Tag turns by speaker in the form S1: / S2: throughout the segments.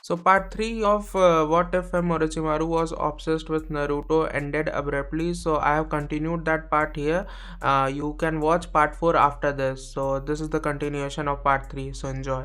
S1: So part 3 of What If Fem Orochimaru was obsessed with Naruto ended abruptly. So I have continued that part here. You can watch part 4 after this. So this is the continuation of part 3. So enjoy.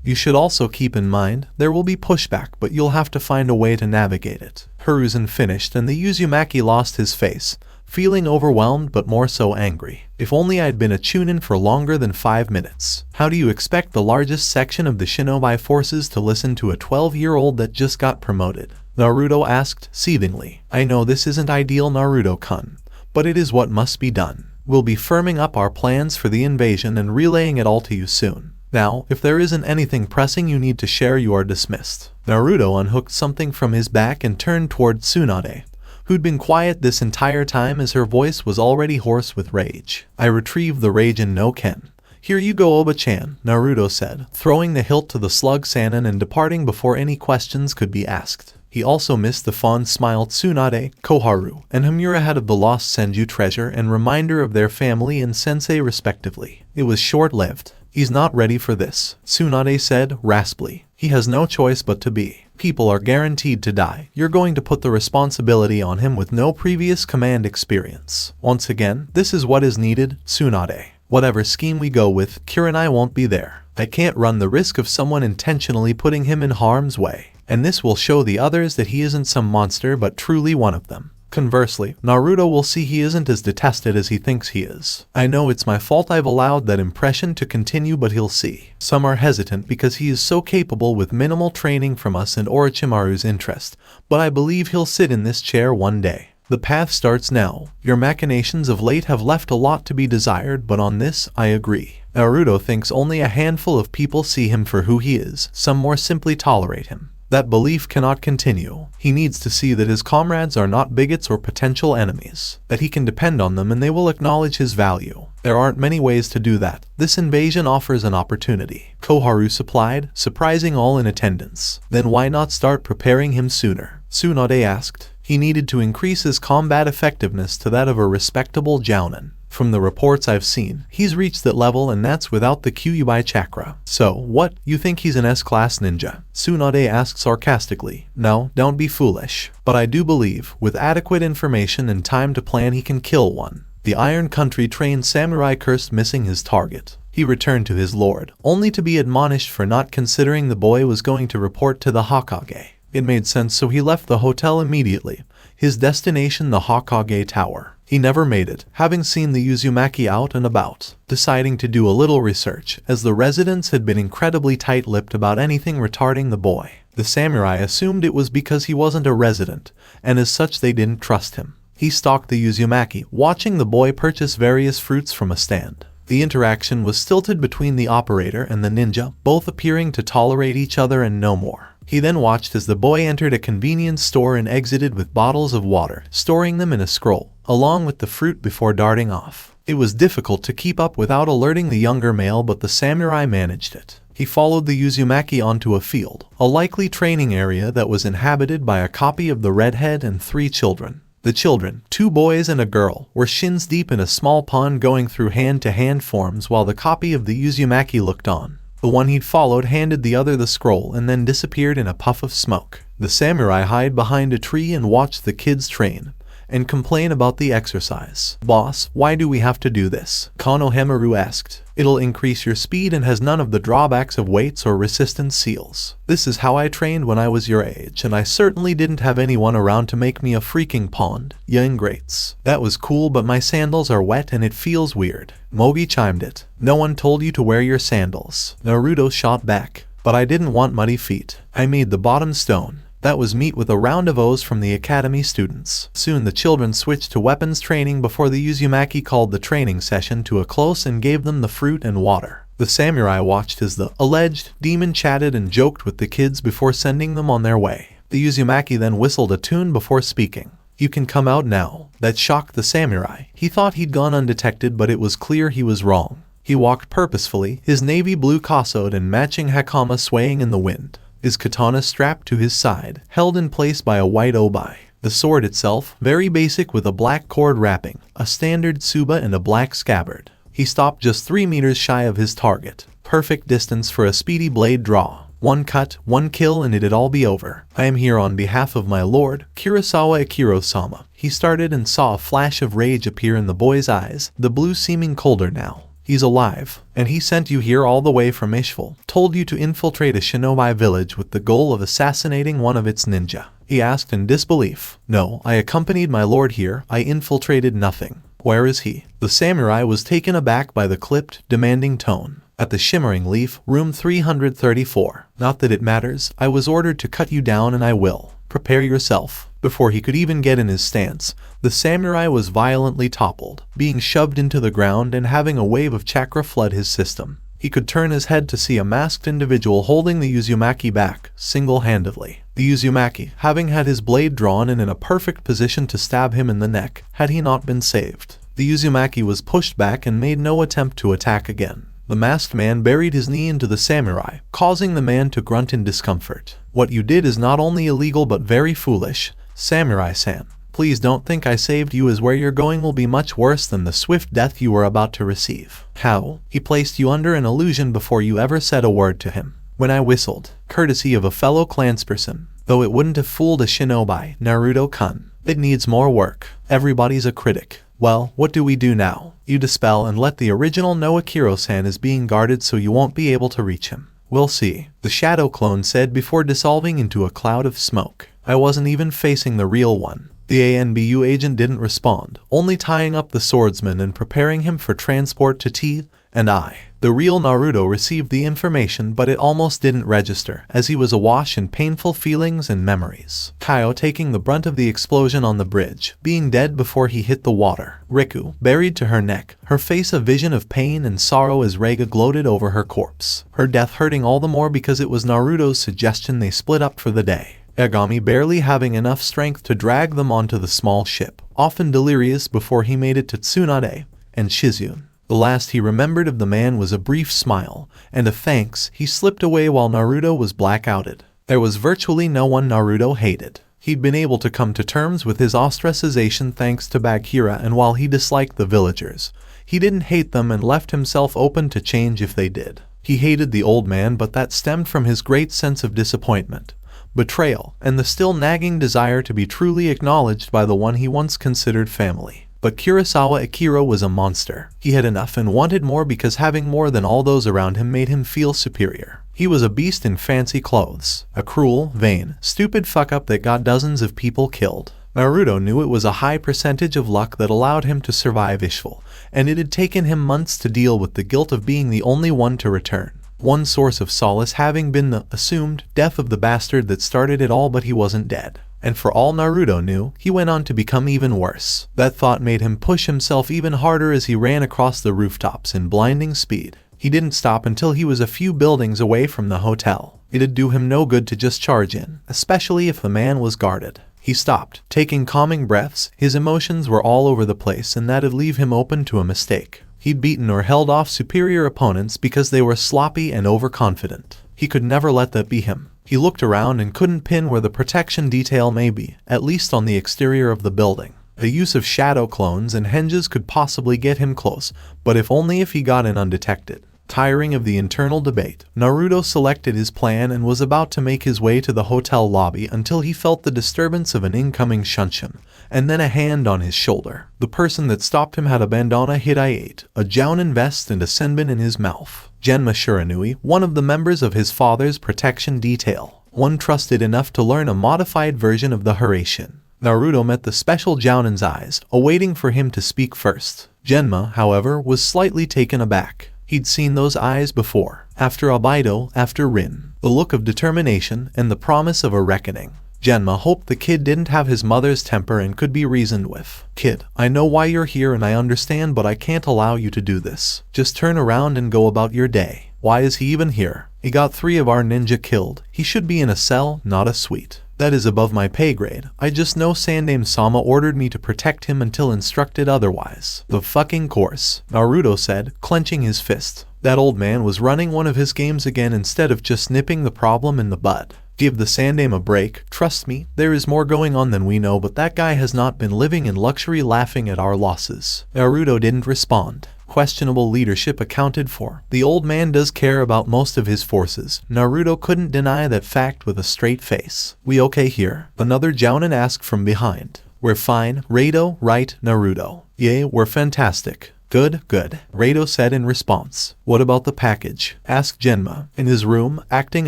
S2: You should also keep in mind, there will be pushback, but you'll have to find a way to navigate it. Hiruzen finished and the Uzumaki lost his face, feeling overwhelmed but more so angry. If only I'd been a Chunin for longer than 5 minutes. How do you expect the largest section of the shinobi forces to listen to a 12-year-old that just got promoted? Naruto asked, seethingly. I know this isn't ideal, Naruto-kun, but it is what must be done. We'll be firming up our plans for the invasion and relaying it all to you soon. Now, if there isn't anything pressing you need to share, you are dismissed. Naruto unhooked something from his back and turned toward Tsunade, who'd been quiet this entire time as her voice was already hoarse with rage. I retrieved the rage in no Ken. Here you go, Oba-chan, Naruto said, throwing the hilt to the slug Sannin and departing before any questions could be asked. He also missed the fond-smiled Tsunade, Koharu, and Hamura had of the lost Senju treasure and reminder of their family and sensei respectively. It was short-lived. He's not ready for this, Tsunade said, raspily. He has no choice but to be. People are guaranteed to die. You're going to put the responsibility on him with no previous command experience. Once again, this is what is needed, Tsunade. Whatever scheme we go with, Kurenai won't be there. I can't run the risk of someone intentionally putting him in harm's way. And this will show the others that he isn't some monster but truly one of them. Conversely, Naruto will see he isn't as detested as he thinks he is. I know it's my fault I've allowed that impression to continue, but he'll see. Some are hesitant because he is so capable with minimal training from us and Orochimaru's interest, but I believe he'll sit in this chair one day. The path starts now. Your machinations of late have left a lot to be desired, but on this, I agree. Naruto thinks only a handful of people see him for who he is, some more simply tolerate him. That belief cannot continue. He needs to see that his comrades are not bigots or potential enemies, that he can depend on them and they will acknowledge his value. There aren't many ways to do that. This invasion offers an opportunity, Koharu supplied, surprising all in attendance. Then why not start preparing him sooner? Tsunade asked. He needed to increase his combat effectiveness to that of a respectable jounin. From the reports I've seen, he's reached that level and that's without the Kyuubi chakra. So, what, you think he's an S-class ninja? Tsunade asked sarcastically. No, don't be foolish. But I do believe, with adequate information and time to plan, he can kill one. The Iron Country trained samurai cursed missing his target. He returned to his lord, only to be admonished for not considering the boy was going to report to the Hokage. It made sense, so he left the hotel immediately. His destination, the Hokage Tower. He never made it, having seen the Uzumaki out and about, deciding to do a little research, as the residents had been incredibly tight-lipped about anything retarding the boy. The samurai assumed it was because he wasn't a resident, and as such they didn't trust him. He stalked the Uzumaki, watching the boy purchase various fruits from a stand. The interaction was stilted between the operator and the ninja, both appearing to tolerate each other and no more. He then watched as the boy entered a convenience store and exited with bottles of water, storing them in a scroll, along with the fruit before darting off. It was difficult to keep up without alerting the younger male, but the samurai managed it. He followed the Uzumaki onto a field, a likely training area that was inhabited by a copy of the redhead and 3 children. The children, 2 boys and a girl, were shins deep in a small pond going through hand-to-hand forms while the copy of the Uzumaki looked on. The one he'd followed handed the other the scroll and then disappeared in a puff of smoke. The samurai hid behind a tree and watched the kids train, and complain about the exercise. Boss, why do we have to do this? Konohamaru asked. It'll increase your speed and has none of the drawbacks of weights or resistance seals. This is how I trained when I was your age, and I certainly didn't have anyone around to make me a freaking pond. Ya ingrates. That was cool, but my sandals are wet and it feels weird. Mogi chimed it. No one told you to wear your sandals. Naruto shot back. But I didn't want muddy feet. I made the bottom stone. That was meet with a round of O's from the academy students. Soon the children switched to weapons training before the Uzumaki called the training session to a close and gave them the fruit and water. The samurai watched as the alleged demon chatted and joked with the kids before sending them on their way. The Uzumaki then whistled a tune before speaking. You can come out now. That shocked the samurai. He thought he'd gone undetected, but it was clear he was wrong. He walked purposefully, his navy blue kasode and matching hakama swaying in the wind. His katana strapped to his side, held in place by a white obi. The sword itself, very basic with a black cord wrapping, a standard tsuba and a black scabbard. He stopped just 3 meters shy of his target. Perfect distance for a speedy blade draw. One cut, one kill, and it'd all be over. I am here on behalf of my lord, Kurosawa Akiro-sama. He started and saw a flash of rage appear in the boy's eyes, the blue seeming colder now. He's alive, and he sent you here all the way from Ishval, told you to infiltrate a shinobi village with the goal of assassinating one of its ninja. He asked in disbelief. No, I accompanied my lord here, I infiltrated nothing. Where is he? The samurai was taken aback by the clipped, demanding tone. At the Shimmering Leaf, room 334. Not that it matters, I was ordered to cut you down and I will. Prepare yourself. Before he could even get in his stance, the samurai was violently toppled, being shoved into the ground and having a wave of chakra flood his system. He could turn his head to see a masked individual holding the Uzumaki back, single-handedly. The Uzumaki, having had his blade drawn and in a perfect position to stab him in the neck, had he not been saved. The Uzumaki was pushed back and made no attempt to attack again. The masked man buried his knee into the samurai, causing the man to grunt in discomfort. What you did is not only illegal but very foolish. Samurai-san, please don't think I saved you, as where you're going will be much worse than the swift death you were about to receive. How? He placed you under an illusion before you ever said a word to him. When I whistled, courtesy of a fellow clansperson, though it wouldn't have fooled a shinobi, Naruto-kun. It needs more work. Everybody's a critic. Well, what do we do now? You dispel and let the original know Akiro-san is being guarded so you won't be able to reach him. We'll see, the shadow clone said before dissolving into a cloud of smoke. I wasn't even facing the real one. The ANBU agent didn't respond, only tying up the swordsman and preparing him for transport to T and I. The real Naruto received the information, but it almost didn't register, as he was awash in painful feelings and memories. Kaio taking the brunt of the explosion on the bridge, being dead before he hit the water. Riku, buried to her neck, her face a vision of pain and sorrow as Reiga gloated over her corpse. Her death hurting all the more because it was Naruto's suggestion they split up for the day. Egami barely having enough strength to drag them onto the small ship, often delirious before he made it to Tsunade, and Shizune. The last he remembered of the man was a brief smile, and a thanks. He slipped away while Naruto was blackouted. There was virtually no one Naruto hated. He'd been able to come to terms with his ostracization thanks to Bagheera, and while he disliked the villagers, he didn't hate them and left himself open to change if they did. He hated the old man, but that stemmed from his great sense of disappointment, betrayal, and the still nagging desire to be truly acknowledged by the one he once considered family. But Kurosawa Akiro was a monster. He had enough and wanted more because having more than all those around him made him feel superior. He was a beast in fancy clothes, a cruel, vain, stupid fuck-up that got dozens of people killed. Naruto knew it was a high percentage of luck that allowed him to survive Ishval, and it had taken him months to deal with the guilt of being the only one to return. One source of solace having been the assumed death of the bastard that started it all, but he wasn't dead. And for all Naruto knew, he went on to become even worse. That thought made him push himself even harder as he ran across the rooftops in blinding speed. He didn't stop until he was a few buildings away from the hotel. It'd do him no good to just charge in, especially if the man was guarded. He stopped, taking calming breaths. His emotions were all over the place, and that'd leave him open to a mistake. He'd beaten or held off superior opponents because they were sloppy and overconfident. He could never let that be him. He looked around and couldn't pin where the protection detail may be, at least on the exterior of the building. The use of shadow clones and henges could possibly get him close, but if only if he got in undetected. Tiring of the internal debate, Naruto selected his plan and was about to make his way to the hotel lobby until he felt the disturbance of an incoming shunshin, and then a hand on his shoulder. The person that stopped him had a bandana hidaite, a jounin vest, and a senbon in his mouth. Genma Shiranui, one of the members of his father's protection detail, one trusted enough to learn a modified version of the Hiraishin. Naruto met the special jounin's eyes, awaiting for him to speak first. Genma, however, was slightly taken aback. He'd seen those eyes before, after Abido, after Rin, the look of determination and the promise of a reckoning. Genma hoped the kid didn't have his mother's temper and could be reasoned with. Kid, I know why you're here and I understand, but I can't allow you to do this. Just turn around and go about your day. Why is he even here? He got 3 of our ninja killed. He should be in a cell, not a suite. That is above my pay grade. I just know Sandaime-sama ordered me to protect him until instructed otherwise. The fucking course, Naruto said, clenching his fist. That old man was running one of his games again instead of just nipping the problem in the bud. Give the Sandaime a break. Trust me, there is more going on than we know, but that guy has not been living in luxury laughing at our losses. Naruto didn't respond. questionable leadership accounted for. The old man does care about most of his forces. Naruto couldn't deny that fact with a straight face. We okay here? Another Jounin asked from behind. We're fine, Rado, right, Naruto? Yay, we're fantastic. Good, good, Rado said in response. What about the package? Asked Genma, in his room, acting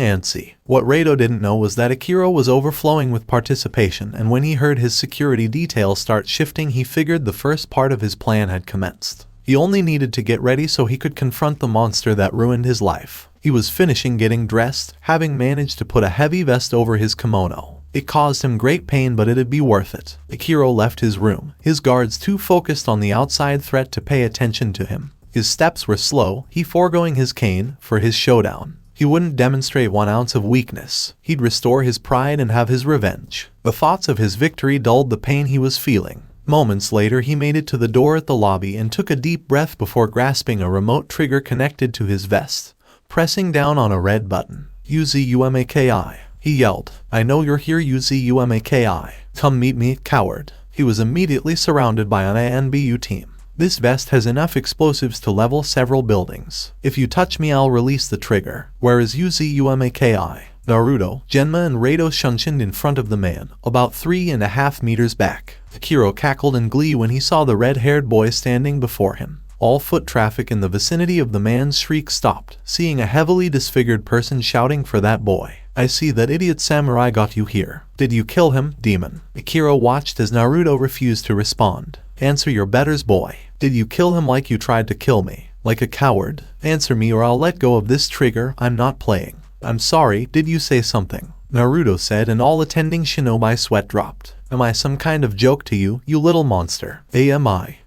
S2: antsy. What Rado didn't know was that Akira was overflowing with participation, and when he heard his security details start shifting, he figured the first part of his plan had commenced. He only needed to get ready so he could confront the monster that ruined his life. He was finishing getting dressed, having managed to put a heavy vest over his kimono. It caused him great pain, but it'd be worth it. Akira left his room, his guards too focused on the outside threat to pay attention to him. His steps were slow, he foregoing his cane for his showdown. He wouldn't demonstrate 1 ounce of weakness. He'd restore his pride and have his revenge. The thoughts of his victory dulled the pain he was feeling. Moments later, he made it to the door at the lobby and took a deep breath before grasping a remote trigger connected to his vest, pressing down on a red button. Uzumaki. He yelled, I know you're here, Uzumaki. Come meet me, coward. He was immediately surrounded by an ANBU team. This vest has enough explosives to level several buildings. If you touch me, I'll release the trigger. Where is Uzumaki? Naruto, Genma and Rado shunshined in front of the man, about 3.5 meters back. Akira cackled in glee when he saw the red-haired boy standing before him. All foot traffic in the vicinity of the man's shriek stopped, seeing a heavily disfigured person shouting for that boy. I see that idiot samurai got you here. Did you kill him, demon? Akira watched as Naruto refused to respond. Answer your betters, boy. Did you kill him like you tried to kill me? Like a coward? Answer me or I'll let go of this trigger. I'm not playing. I'm sorry, did you say something? Naruto said, and all attending shinobi sweat dropped. Am I some kind of joke to you, you little monster? AMI.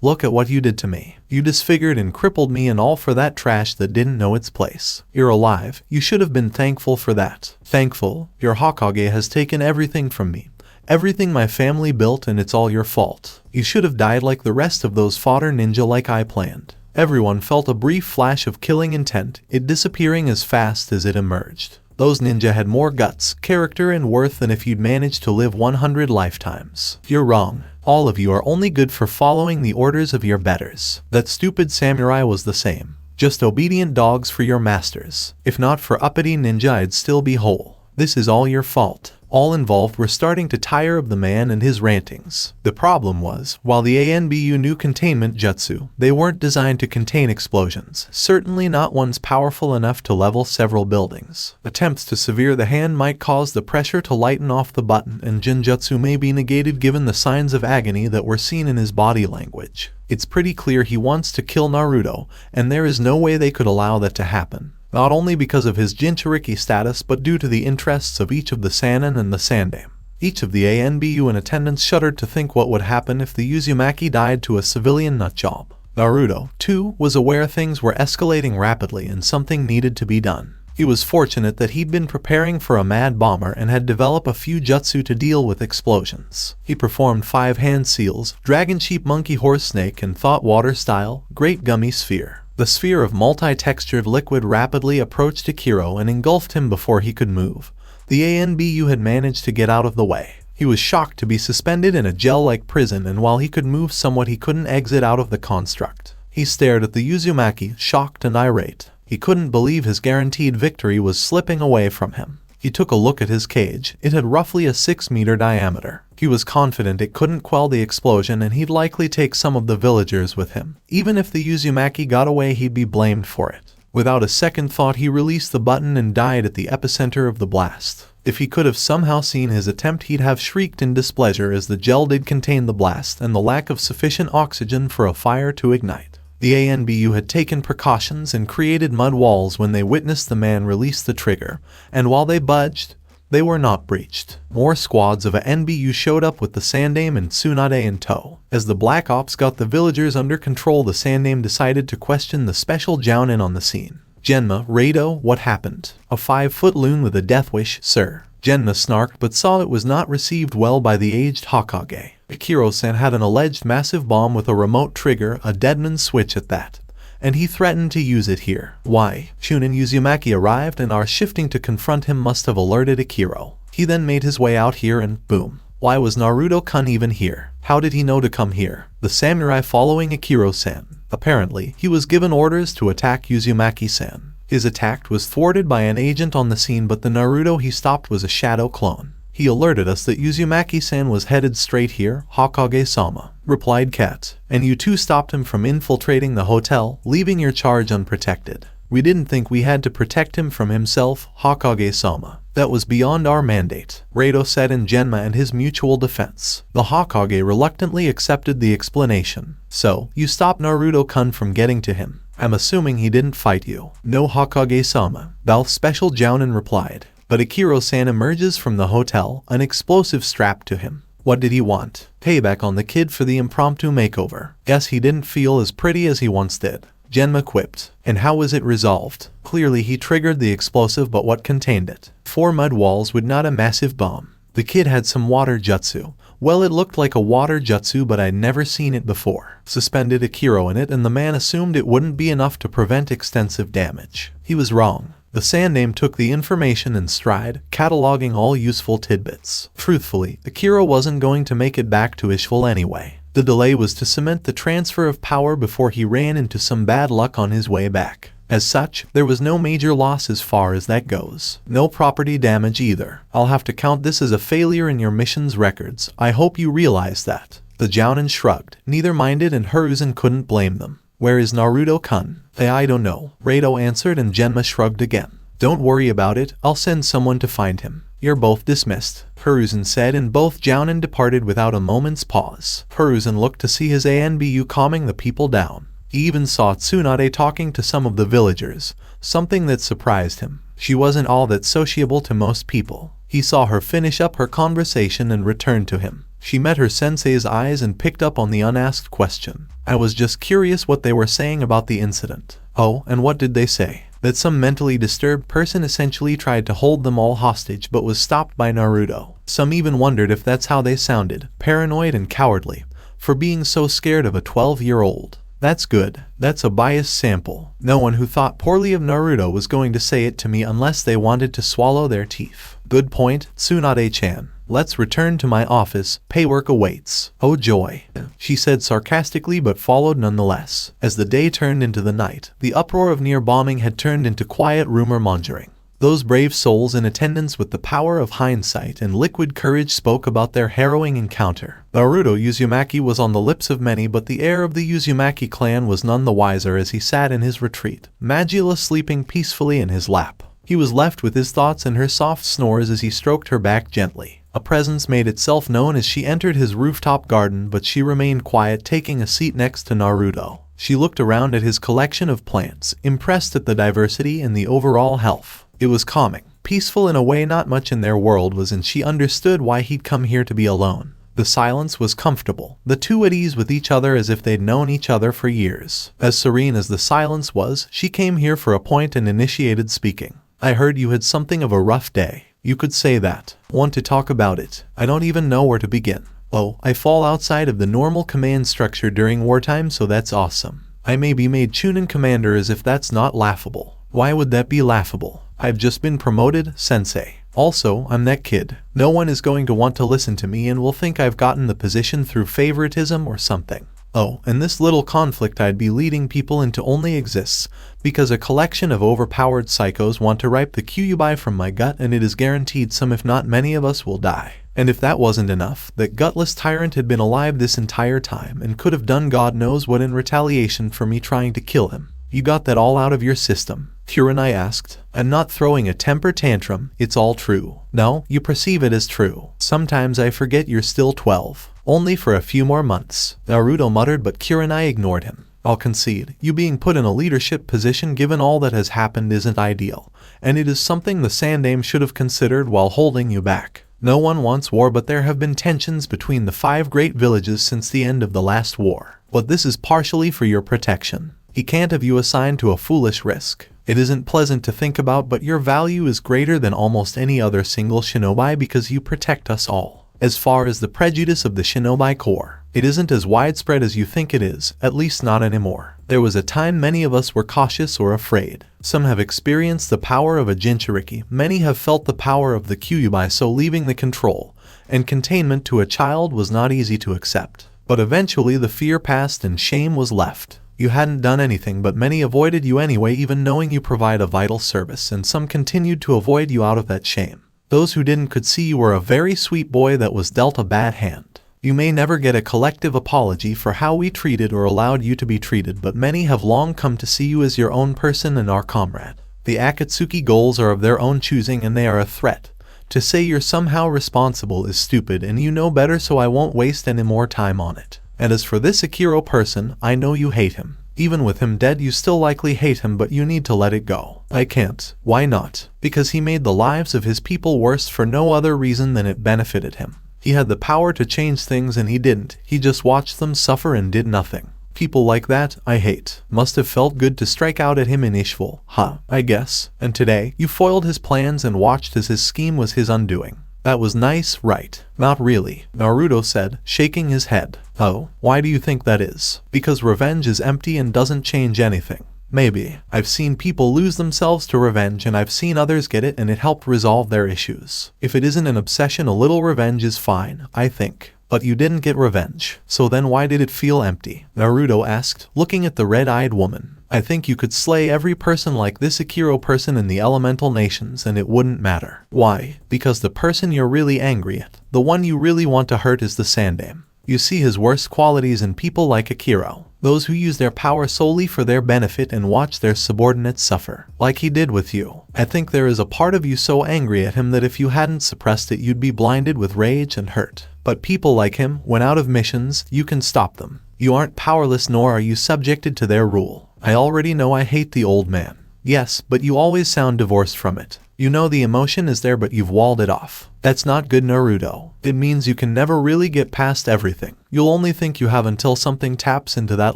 S2: Look at what you did to me. You disfigured and crippled me, and all for that trash that didn't know its place. You're alive. You should have been thankful for that. Thankful? Your Hokage has taken everything from me. Everything my family built, and it's all your fault. You should have died like the rest of those fodder ninja like I planned. Everyone felt a brief flash of killing intent, it disappearing as fast as it emerged. Those ninja had more guts, character, and worth than if you'd managed to live 100 lifetimes. You're wrong. All of you are only good for following the orders of your betters. That stupid samurai was the same. Just obedient dogs for your masters. If not for uppity ninja, I'd still be whole. This is all your fault. All involved were starting to tire of the man and his rantings. The problem was, while the ANBU knew containment jutsu, they weren't designed to contain explosions, certainly not ones powerful enough to level several buildings. Attempts to sever the hand might cause the pressure to lighten off the button, and Jinjutsu may be negated given the signs of agony that were seen in his body language. It's pretty clear he wants to kill Naruto, and there is no way they could allow that to happen. Not only because of his Jinchuriki status, but due to the interests of each of the Sannin and the Sandaime. Each of the ANBU in attendance shuddered to think what would happen if the Uzumaki died to a civilian nutjob. Naruto, too, was aware things were escalating rapidly and something needed to be done. He was fortunate that he'd been preparing for a mad bomber and had developed a few jutsu to deal with explosions. He performed 5 hand seals, dragon sheep monkey horse snake, and thought water style, great gummy sphere. The sphere of multi-textured liquid rapidly approached Akira and engulfed him before he could move. The ANBU had managed to get out of the way. He was shocked to be suspended in a gel-like prison, and while he could move somewhat, he couldn't exit out of the construct. He stared at the Uzumaki, shocked and irate. He couldn't believe his guaranteed victory was slipping away from him. He took a look at his cage. It had roughly a 6-meter diameter. He was confident it couldn't quell the explosion, and he'd likely take some of the villagers with him. Even if the Uzumaki got away, he'd be blamed for it. Without a second thought, he released the button and died at the epicenter of the blast. If he could have somehow seen his attempt, he'd have shrieked in displeasure, as the gel did contain the blast and the lack of sufficient oxygen for a fire to ignite. The ANBU had taken precautions and created mud walls when they witnessed the man release the trigger, and while they budged, they were not breached. More squads of ANBU showed up with the Sandaime and Tsunade in tow. As the Black Ops got the villagers under control, the Sandaime decided to question the special Jounin on the scene. Genma, Rado, what happened? A 5-foot loon with a death wish, sir. Genma snarked but saw it was not received well by the aged Hokage. Akiro-san had an alleged massive bomb with a remote trigger, a deadman switch at that, and he threatened to use it here. Why? Chunin Uzumaki arrived, and our shifting to confront him must have alerted Akiro. He then made his way out here and boom. Why was Naruto-kun even here? How did he know to come here? The samurai following Akiro-san. Apparently, he was given orders to attack Uzumaki-san. His attack was thwarted by an agent on the scene, but the Naruto he stopped was a shadow clone. He alerted us that Uzumaki-san was headed straight here, Hokage-sama, replied Kat. And you two stopped him from infiltrating the hotel, leaving your charge unprotected. We didn't think we had to protect him from himself, Hokage-sama. That was beyond our mandate, Reito said in Genma and his mutual defense. The Hokage reluctantly accepted the explanation. So, you stopped Naruto-kun from getting to him. I'm assuming he didn't fight you. No, Hokage-sama, Balth's special Jounin replied. But Akiro-san emerges from the hotel, an explosive strapped to him. What did he want? Payback on the kid for the impromptu makeover. Guess he didn't feel as pretty as he once did. Genma quipped. And how was it resolved? Clearly he triggered the explosive, but what contained it? 4 mud walls would not a massive bomb. The kid had some water jutsu. Well, it looked like a water jutsu, but I'd never seen it before. Suspended Akiro in it, and the man assumed it wouldn't be enough to prevent extensive damage. He was wrong. The Sandaime took the information in stride, cataloging all useful tidbits. Truthfully, Akira wasn't going to make it back to Ishville anyway. The delay was to cement the transfer of power before he ran into some bad luck on his way back. As such, there was no major loss as far as that goes. No property damage either. I'll have to count this as a failure in your mission's records. I hope you realize that. The Jounin shrugged. Neither minded, and Hiruzen couldn't blame them. Where is Naruto-kun? I don't know, Reito answered, and Genma shrugged again. Don't worry about it, I'll send someone to find him. You're both dismissed, Hiruzen said, and both Jounin departed without a moment's pause. Hiruzen looked to see his ANBU calming the people down. He even saw Tsunade talking to some of the villagers, something that surprised him. She wasn't all that sociable to most people. He saw her finish up her conversation and return to him. She met her sensei's eyes and picked up on the unasked question. I was just curious what they were saying about the incident. Oh, and what did they say? That some mentally disturbed person essentially tried to hold them all hostage but was stopped by Naruto. Some even wondered if that's how they sounded, paranoid and cowardly, for being so scared of a 12-year-old. That's good. That's a biased sample. No one who thought poorly of Naruto was going to say it to me unless they wanted to swallow their teeth. Good point, Tsunade-chan. Let's return to my office. Paywork awaits. Oh joy, she said sarcastically, but followed nonetheless. As the day turned into the night, the uproar of near bombing had turned into quiet rumor mongering. Those brave souls in attendance with the power of hindsight and liquid courage spoke about their harrowing encounter. Naruto Uzumaki was on the lips of many, but the heir of the Uzumaki clan was none the wiser as he sat in his retreat, Magilla sleeping peacefully in his lap. He was left with his thoughts and her soft snores as he stroked her back gently. A presence made itself known as she entered his rooftop garden, but she remained quiet, taking a seat next to Naruto. She looked around at his collection of plants, impressed at the diversity and the overall health. It was calming, peaceful in a way not much in their world was, and she understood why he'd come here to be alone. The silence was comfortable, the two at ease with each other as if they'd known each other for years. As serene as the silence was, she came here for a point and initiated speaking. I heard you had something of a rough day. You could say that. Want to talk about it? I don't even know where to begin. Oh, I fall outside of the normal command structure during wartime, so that's awesome. I may be made Chunin commander, as if that's not laughable. Why would that be laughable? I've just been promoted, sensei. Also, I'm that kid. No one is going to want to listen to me and will think I've gotten the position through favoritism or something. Oh, and this little conflict I'd be leading people into only exists because a collection of overpowered psychos want to ripe the Kyuubi from my gut, and it is guaranteed some if not many of us will die. And if that wasn't enough, that gutless tyrant had been alive this entire time and could have done God knows what in retaliation for me trying to kill him. You got that all out of your system? Kurenai asked. I'm not throwing a temper tantrum, it's all true. No, you perceive it as true. Sometimes I forget you're still 12. Only for a few more months. Naruto muttered, but Kurenai ignored him. I'll concede, you being put in a leadership position given all that has happened isn't ideal, and it is something the Sandaime should have considered while holding you back. No one wants war, but there have been tensions between the 5 great villages since the end of the last war. But this is partially for your protection. He can't have you assigned to a foolish risk. It isn't pleasant to think about, but your value is greater than almost any other single shinobi because you protect us all. As far as the prejudice of the shinobi corps, it isn't as widespread as you think it is, at least not anymore. There was a time many of us were cautious or afraid. Some have experienced the power of a Jinchuriki, many have felt the power of the Kyuubi, so leaving the control and containment to a child was not easy to accept. But eventually the fear passed and shame was left. You hadn't done anything, but many avoided you anyway, even knowing you provide a vital service, and some continued to avoid you out of that shame. Those who didn't could see you were a very sweet boy that was dealt a bad hand. You may never get a collective apology for how we treated or allowed you to be treated, but many have long come to see you as your own person and our comrade. The Akatsuki goals are of their own choosing, and they are a threat. To say you're somehow responsible is stupid, and you know better, so I won't waste any more time on it. And as for this Akiro person, I know you hate him. Even with him dead, you still likely hate him, but you need to let it go. I can't. Why not? Because he made the lives of his people worse for no other reason than it benefited him. He had the power to change things and he didn't. He just watched them suffer and did nothing. People like that, I hate. Must have felt good to strike out at him in Ishval, huh? I guess. And today, you foiled his plans and watched as his scheme was his undoing. That was nice, right? Not really, Naruto said, shaking his head. Oh, why do you think that is? Because revenge is empty and doesn't change anything. Maybe. I've seen people lose themselves to revenge, and I've seen others get it and it helped resolve their issues. If it isn't an obsession, a little revenge is fine, I think. But you didn't get revenge. So then why did it feel empty? Naruto asked, looking at the red-eyed woman. I think you could slay every person like this Akiro person in the elemental nations and it wouldn't matter. Why? Because the person you're really angry at, the one you really want to hurt, is the Sandaime. You see his worst qualities in people like Akiro. Those who use their power solely for their benefit and watch their subordinates suffer, like he did with you. I think there is a part of you so angry at him that if you hadn't suppressed it, you'd be blinded with rage and hurt. But people like him, when out of missions, you can stop them. You aren't powerless, nor are you subjected to their rule. I already know I hate the old man. Yes, but you always sound divorced from it. You know the emotion is there, but you've walled it off. That's not good, Naruto. It means you can never really get past everything. You'll only think you have until something taps into that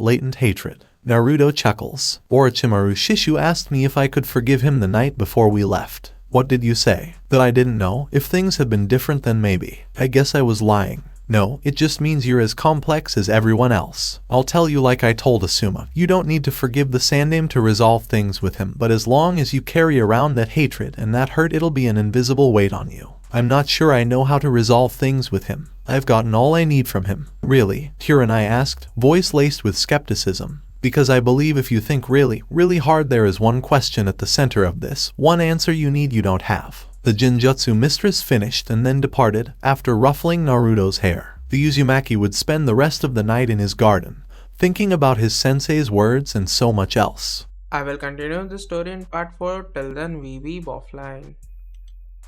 S2: latent hatred. Naruto chuckles. Orochimaru Shishu asked me if I could forgive him the night before we left. What did you say? That I didn't know? If things had been different, then maybe. I guess I was lying. No, it just means you're as complex as everyone else. I'll tell you, like I told Asuma, you don't need to forgive the Sandaime to resolve things with him, but as long as you carry around that hatred and that hurt, it'll be an invisible weight on you. I'm not sure I know how to resolve things with him. I've gotten all I need from him. Really? Hiranai asked, voice laced with skepticism. Because I believe if you think really, really hard, there is one question at the center of this, one answer you need you don't have. The Jinjutsu mistress finished and then departed, after ruffling Naruto's hair. The Uzumaki would spend the rest of the night in his garden, thinking about his sensei's words and so much else.
S1: I will continue the story in part 4. Till then, we weeb offline.